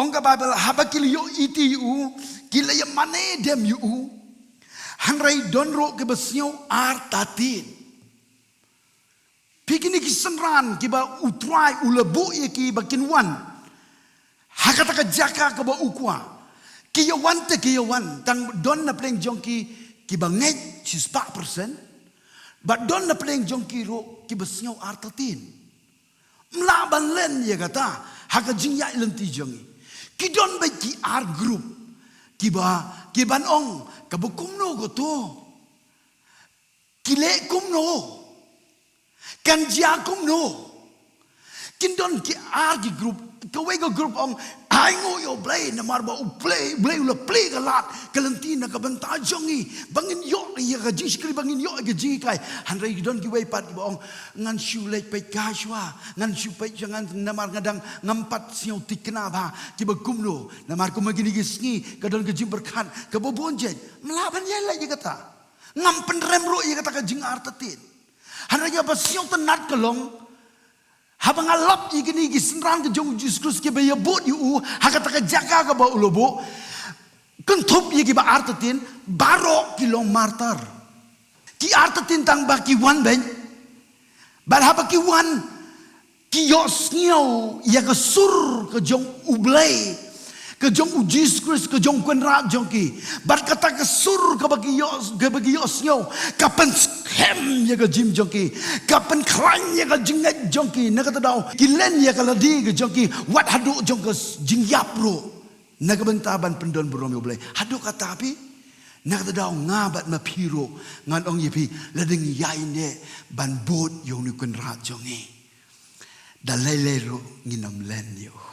Ong ka Bible habakil yo iti yu kila ya mane dem yu hanrai donro ke besnyo artatin. Pikini kisenran kiba utrai ulebu ye ki bakinwan. Hakata ka jaka ke ba ukwa. Kiyawan te kiyawan tang don na pleng jongki kiba ngai 6%. But don na pleng jongki ro ki besnyo artatin. Mlaban len ye kata haka jingya ilenti jongi. Kidon ba ki ar group kiban ong kabukumno go to. Kile kumno. Kanjia kumno. Kindon ki ar ki group kawego group ong aingo yo play na marba u play ula play galat kalentina ka bantajongi bangin yo ya ka jiskri bangin yo ka jikai hanrai kidon ki way pat ki ong ngan shu lek pe kashwa ngan shu pe jangan namar ngadang ngampat siu tikna ba ki bakumno namar ko magini gisngi kadon ka jimberkan ka bobonjet melaban yela ye kata ngampen remro ye kata ka jing artatin hanrai ya ba siu tenat kelong habang alap igini gisenran ke jong Jesus ke baya bot yu hakata ka jaka ka ba ulobo kentup ye ki ba artatin barok kilong martar ki artatin tang ba ki wan ben bar haba ki wan ki yos nyo ya ka sur ke jong ublay ke jong Jesus Christ ke jong kwenra jong ki bar kata ka sur ke bagi yos nyo kapan hem ya ka jim jong ki kapan klan ya ka jinget jong ki na kata daw kilen ya ka ladi ke jong ki wat hadu jong ka jingyap ro na ka bentaban pendon berom yo blay hadu kata api na kata daw ngabat mapiro ngan ong yipi lading yaine ban bot yo ni kwenra jong ni dalai lero nginam len yo